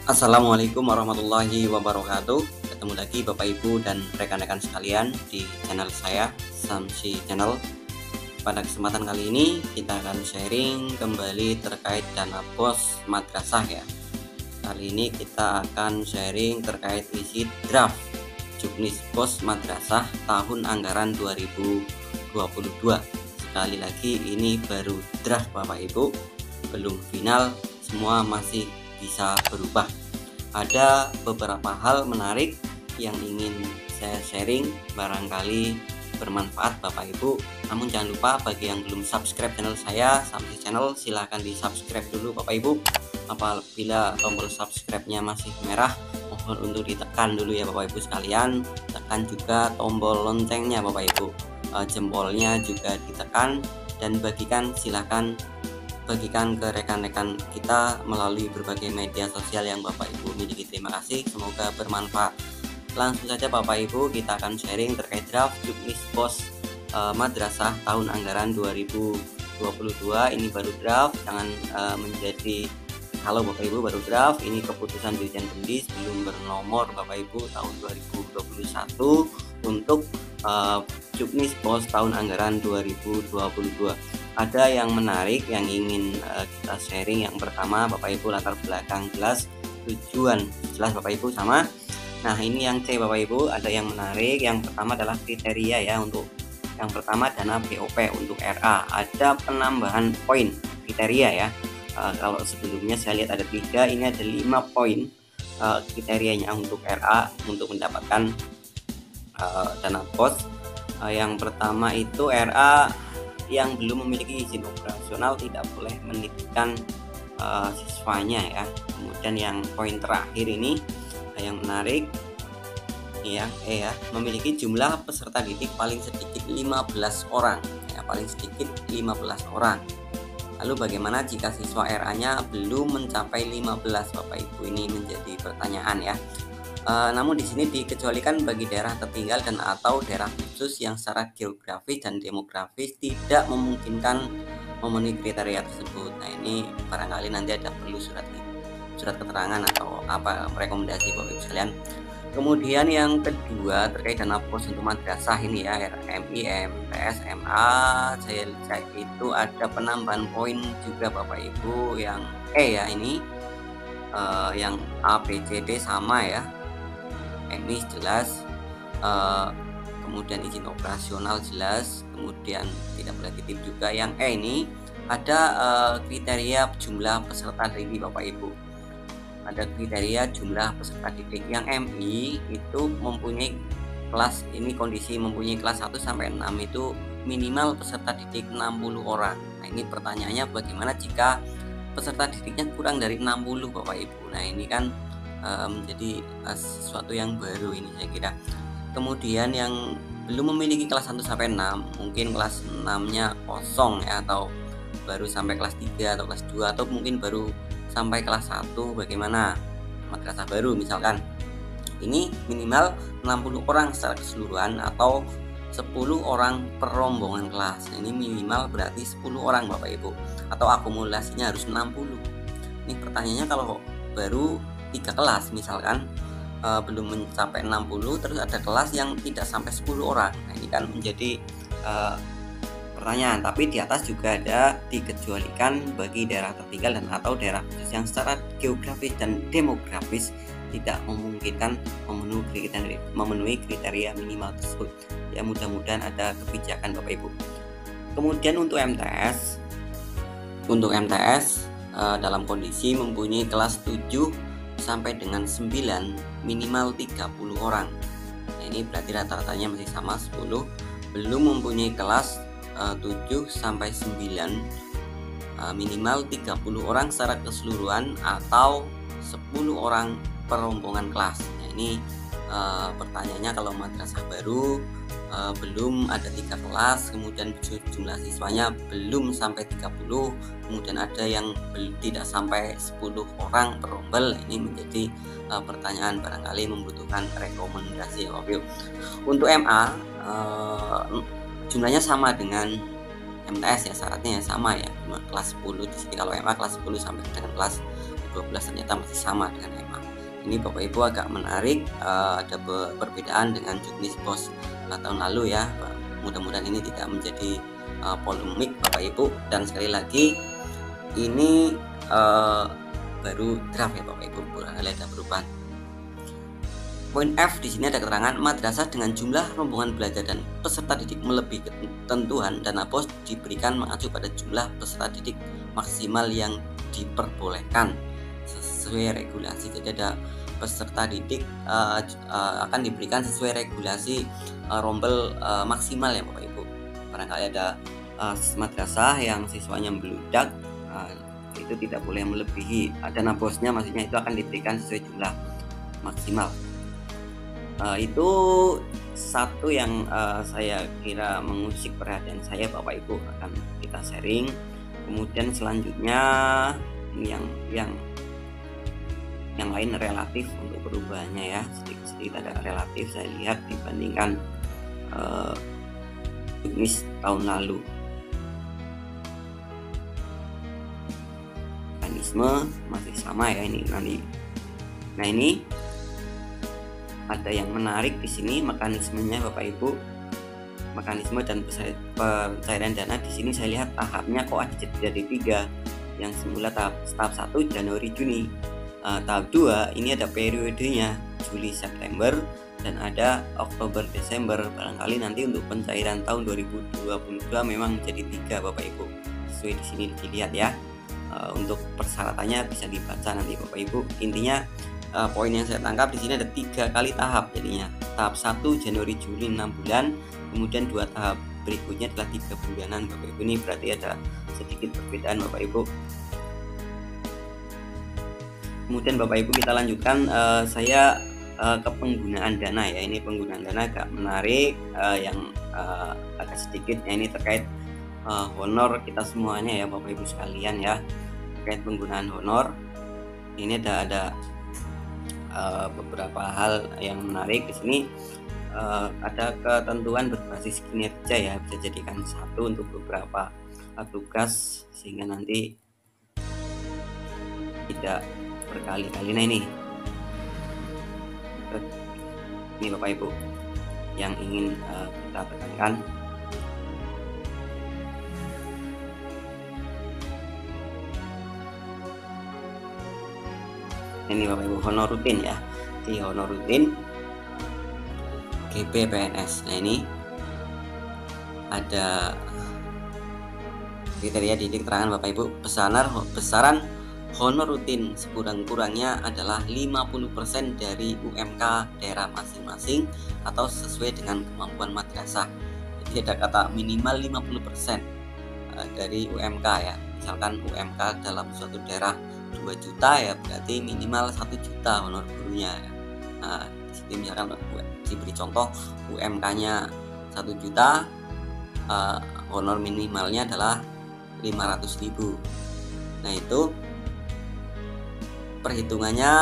Assalamualaikum warahmatullahi wabarakatuh. Ketemu lagi Bapak Ibu dan rekan-rekan sekalian di channel saya, Samsi Channel. Pada kesempatan kali ini kita akan sharing kembali terkait dana BOS madrasah ya. Kali ini kita akan sharing terkait isi draft Juknis BOS madrasah tahun anggaran 2022. Sekali lagi ini baru draft Bapak Ibu, belum final, semua masih bisa berubah. Ada beberapa hal menarik yang ingin saya sharing, barangkali bermanfaat Bapak Ibu. Namun jangan lupa bagi yang belum subscribe channel saya, Samsi Channel, silahkan di subscribe dulu Bapak Ibu. Apabila tombol subscribe-nya masih merah, mohon untuk ditekan dulu ya Bapak Ibu sekalian. Tekan juga tombol loncengnya Bapak Ibu, jempolnya juga ditekan, dan bagikan ke rekan-rekan kita melalui berbagai media sosial yang Bapak Ibu miliki. Terima kasih, semoga bermanfaat. Langsung saja Bapak Ibu, kita akan sharing terkait draft Juknis BOS madrasah tahun anggaran 2022. Ini baru draft, jangan menjadi kalau Bapak Ibu baru draft, ini keputusan Dirjen Pendis, belum bernomor Bapak Ibu tahun 2021 untuk Juknis BOS tahun anggaran 2022. Ada yang menarik yang ingin kita sharing. Yang pertama Bapak Ibu, latar belakang jelas, tujuan jelas Bapak Ibu sama. Nah ini yang C Bapak Ibu, ada yang menarik. Yang pertama adalah kriteria ya. Untuk yang pertama dana BOP untuk RA, ada penambahan poin kriteria ya. Kalau sebelumnya saya lihat ada 3, ini ada 5 poin kriterianya untuk RA untuk mendapatkan dana BOS. Yang pertama itu RA yang belum memiliki izin operasional tidak boleh menitipkan siswanya ya. Kemudian yang poin terakhir ini yang menarik ya, memiliki jumlah peserta didik paling sedikit 15 orang ya, paling sedikit 15 orang. Lalu bagaimana jika siswa RA-nya belum mencapai 15 Bapak Ibu? Ini menjadi pertanyaan ya. Namun di sini dikecualikan bagi daerah tertinggal dan atau daerah khusus yang secara geografis dan demografis tidak memungkinkan memenuhi kriteria tersebut. Nah ini barangkali nanti ada perlu surat keterangan atau apa rekomendasi Bapak Ibu sekalian. Kemudian yang kedua terkait dana BOS untuk madrasah ini ya, RMI, MTS, MA, saya cek itu ada penambahan poin juga Bapak Ibu. Yang E ya, ini yang A, B, C, D sama ya. MI jelas, kemudian izin operasional jelas, kemudian tidak boleh titip juga. Yang E ini ada kriteria jumlah peserta didik Bapak Ibu, ada kriteria jumlah peserta didik. Yang MI itu mempunyai kelas, ini kondisi mempunyai kelas 1 sampai 6 itu minimal peserta didik 60 orang. Nah ini pertanyaannya bagaimana jika peserta didiknya kurang dari 60 Bapak Ibu. Nah ini kan menjadi sesuatu yang baru ini saya kira. Kemudian yang belum memiliki kelas 1 sampai 6, mungkin kelas 6-nya kosong ya, atau baru sampai kelas 3 atau kelas 2, atau mungkin baru sampai kelas 1, bagaimana madrasah baru misalkan. Ini minimal 60 orang secara keseluruhan atau 10 orang per rombongan kelas. Nah, ini minimal berarti 10 orang Bapak Ibu, atau akumulasinya harus 60. Ini pertanyaannya kalau baru 3 kelas misalkan, belum mencapai 60, terus ada kelas yang tidak sampai 10 orang. Nah ini kan menjadi pertanyaan. Tapi di atas juga ada dikecualikan bagi daerah tertinggal dan atau daerah khusus yang secara geografis dan demografis tidak memungkinkan memenuhi kriteria minimal tersebut. Ya mudah-mudahan ada kebijakan Bapak Ibu. Kemudian untuk MTS dalam kondisi mempunyai kelas 7 sampai dengan 9 minimal 30 orang. Nah ini berarti rata-ratanya masih sama 10. Belum mempunyai kelas 7 sampai 9 minimal 30 orang secara keseluruhan atau 10 orang per rombongan kelas. Nah ini pertanyaannya kalau madrasah baru belum ada 3 kelas, kemudian jumlah siswanya belum sampai 30, kemudian ada yang tidak sampai 10 orang per rombel. Ini menjadi pertanyaan, barangkali membutuhkan rekomendasi ya Bapak. Untuk MA jumlahnya sama dengan MTS ya, syaratnya sama ya, kelas 10 di sini. Kalau MA kelas 10 sampai dengan kelas 2012 ternyata masih sama dengan EMA. Ini Bapak Ibu agak menarik, ada perbedaan dengan juknis pos tahun lalu ya. Mudah-mudahan ini tidak menjadi polemik Bapak Ibu. Dan sekali lagi ini baru draft ya Bapak Ibu, barangkali ada perubahan. Poin F di sini ada keterangan madrasah dengan jumlah rombongan belajar dan peserta didik melebihi ketentuan dana BOS diberikan mengacu pada jumlah peserta didik maksimal yang diperbolehkan sesuai regulasi. Jadi ada peserta didik akan diberikan sesuai regulasi rombel maksimal ya Bapak Ibu. Barangkali ada madrasah yang siswanya membludak, itu tidak boleh melebihi dana BOS-nya, maksudnya itu akan diberikan sesuai jumlah maksimal. Itu satu yang saya kira mengusik perhatian saya Bapak Ibu, akan kita sharing. Kemudian selanjutnya ini yang lain relatif untuk perubahannya ya, sedikit ada relatif saya lihat dibandingkan juknis tahun lalu. Mekanisme masih sama ya ini nanti. Nah ini ada yang menarik di sini mekanismenya Bapak Ibu. Mekanisme dan pencairan dana di sini saya lihat tahapnya kok ada jadi 3. Yang semula tahap 1 Januari Juni. Tahap 2 ini ada periodenya Juli September dan ada Oktober Desember. Barangkali nanti untuk pencairan tahun 2022 memang menjadi 3 Bapak Ibu. Sesuai di sini dilihat ya. Untuk persyaratannya bisa dibaca nanti Bapak Ibu. Intinya poin yang saya tangkap di sini ada 3 kali tahap jadinya. Tahap 1 Januari Juli 6 bulan, kemudian 2 tahap berikutnya adalah 3 bulanan Bapak Ibu. Ini berarti ada sedikit perbedaan Bapak Ibu. Kemudian Bapak Ibu kita lanjutkan, saya ke penggunaan dana ya. Ini penggunaan dana agak menarik, yang agak sedikit ya, ini terkait honor kita semuanya ya Bapak Ibu sekalian ya. Terkait penggunaan honor ini ada beberapa hal yang menarik di sini. Ada ketentuan berbasis kinerja ya, bisa jadikan satu untuk beberapa tugas sehingga nanti tidak berkali-kali. Nah ini Bapak Ibu yang ingin kita tekankan. Ini Bapak Ibu honor rutin ya, di honor rutin GP PNS. Nah ini ada kriteria didik keterangan Bapak Ibu. Besaran honor rutin sekurang-kurangnya adalah 50% dari UMK daerah masing-masing atau sesuai dengan kemampuan madrasah. Jadi ada kata minimal 50% dari UMK ya. Misalkan UMK dalam suatu daerah 2 juta ya, berarti minimal 1 juta honor gurunya ya. Nah, jadi misalkan diberi contoh UMK-nya 1 juta, honor minimalnya adalah 500.000. Nah itu perhitungannya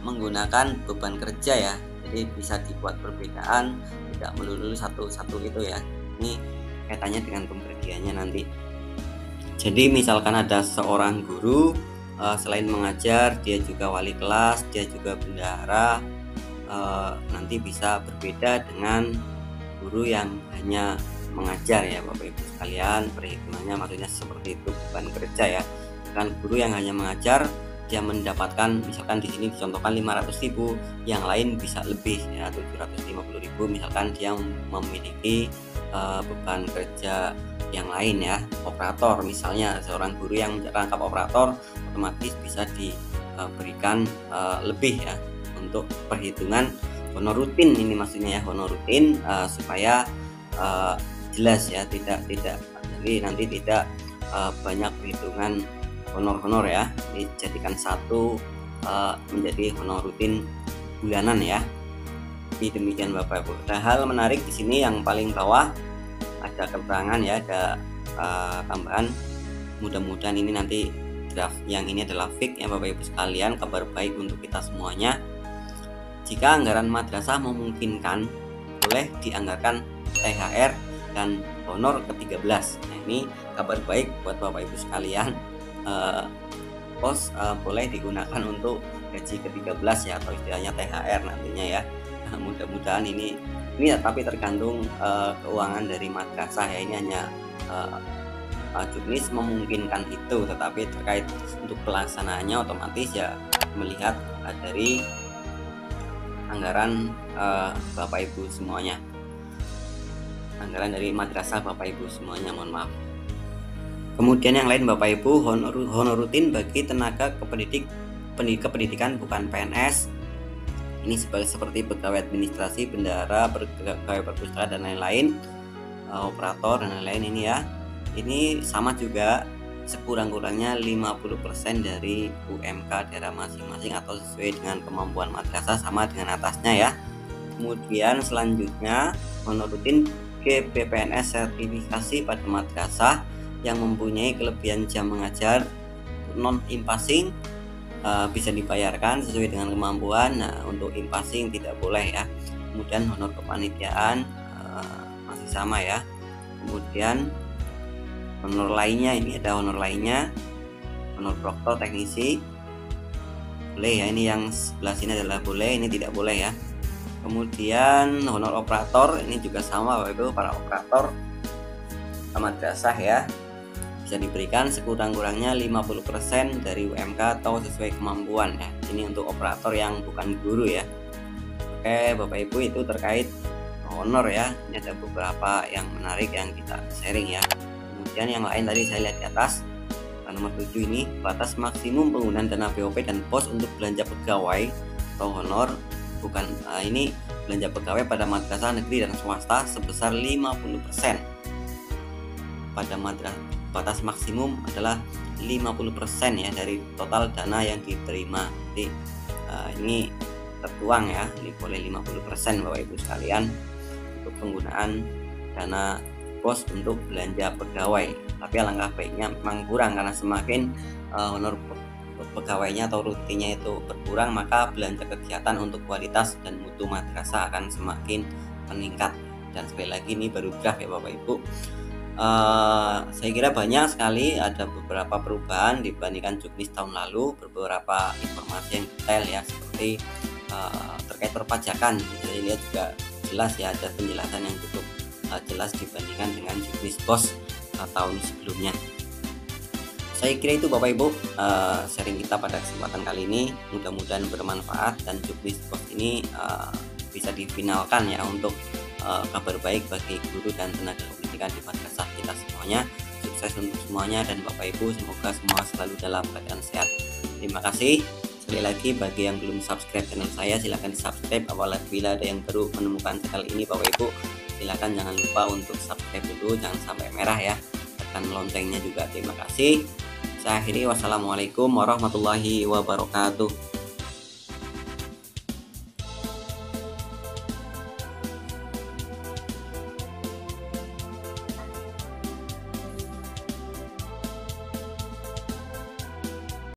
menggunakan beban kerja ya, jadi bisa dibuat perbedaan, tidak melulu satu-satu itu ya. Ini kaitannya dengan pembagiannya nanti. Jadi misalkan ada seorang guru, selain mengajar dia juga wali kelas, dia juga bendahara, nanti bisa berbeda dengan guru yang hanya mengajar ya Bapak Ibu sekalian. Perhitungannya maksudnya seperti itu, beban kerja ya. Kan guru yang hanya mengajar dia mendapatkan, misalkan di sini dicontohkan 500.000, yang lain bisa lebih ya 750.000, misalkan dia memiliki beban kerja yang lain ya, operator misalnya, seorang guru yang merangkap operator otomatis bisa diberikan lebih ya untuk perhitungan honor rutin. Ini maksudnya ya honor rutin, supaya jelas ya, tidak jadi nanti tidak banyak perhitungan honor ya, dijadikan satu menjadi honor rutin bulanan ya. Jadi demikian Bapak Ibu. Ada hal menarik di sini yang paling bawah ada keterangan ya, ada tambahan. Mudah-mudahan ini nanti draft yang ini adalah fix ya Bapak Ibu sekalian, kabar baik untuk kita semuanya. Jika anggaran madrasah memungkinkan, boleh dianggarkan THR dan honor ke-13. Nah ini kabar baik buat Bapak Ibu sekalian. pos boleh digunakan untuk gaji ke-13 ya, atau istilahnya THR nantinya ya. Nah, mudah-mudahan ini tapi tergantung keuangan dari madrasah ya. Ini hanya Juknis memungkinkan itu, tetapi terkait untuk pelaksanaannya otomatis ya melihat dari anggaran Bapak Ibu semuanya, anggaran dari madrasah Bapak Ibu semuanya, mohon maaf. Kemudian yang lain Bapak Ibu, honor rutin bagi tenaga kependidikan bukan PNS. Ini seperti pegawai administrasi, bendahara, pegawai perpustakaan dan lain-lain, operator dan lain-lain ini ya. Ini sama juga, sekurang-kurangnya 50% dari UMK daerah masing-masing atau sesuai dengan kemampuan madrasah, sama dengan atasnya ya. Kemudian selanjutnya honor rutin GPPNS sertifikasi pada madrasah yang mempunyai kelebihan jam mengajar non impasing bisa dibayarkan sesuai dengan kemampuan. Nah, untuk impasing tidak boleh ya. Kemudian honor kepanitiaan masih sama ya. Kemudian honor lainnya, ini ada honor lainnya, honor proktor teknisi boleh ya. Ini yang sebelah sini adalah boleh, ini tidak boleh ya. Kemudian honor operator ini juga sama Bapak Ibu, para operator madrasah ya, bisa diberikan sekurang-kurangnya 50% dari UMK atau sesuai kemampuan ya. Ini untuk operator yang bukan guru ya. Oke Bapak Ibu, itu terkait honor ya. Ini ada beberapa yang menarik yang kita sharing ya. Kemudian yang lain tadi saya lihat di atas, nomor 7 ini batas maksimum penggunaan dana BOP dan POS untuk belanja pegawai atau honor bukan ini belanja pegawai pada madrasah negeri dan swasta sebesar 50%. Pada madrasah batas maksimum adalah 50% ya dari total dana yang diterima. Jadi ini tertuang ya, ini boleh 50% Bapak Ibu sekalian untuk penggunaan dana pos untuk belanja pegawai. Tapi alangkah baiknya memang kurang, karena semakin honor pegawainya atau rutinnya itu berkurang, maka belanja kegiatan untuk kualitas dan mutu madrasah akan semakin meningkat. Dan sekali lagi ini baru draft ya Bapak Ibu. Saya kira banyak sekali, ada beberapa perubahan dibandingkan Juknis tahun lalu, beberapa informasi yang detail ya, seperti terkait perpajakan. Saya lihat juga jelas ya, ada penjelasan yang cukup jelas dibandingkan dengan Juknis POS tahun sebelumnya. Saya kira itu Bapak Ibu sharing kita pada kesempatan kali ini, mudah-mudahan bermanfaat dan Juknis POS ini bisa difinalkan ya untuk kabar baik bagi guru dan tenaga pendidikan di madrasah kita semuanya. Sukses untuk semuanya, dan Bapak Ibu semoga semua selalu dalam keadaan sehat. Terima kasih. Sekali lagi bagi yang belum subscribe channel saya, silahkan di subscribe. Apabila ada yang baru menemukan channel ini Bapak Ibu, silahkan jangan lupa untuk subscribe dulu, jangan sampai merah ya, tekan loncengnya juga. Terima kasih. Saya akhiri, wassalamualaikum warahmatullahi wabarakatuh.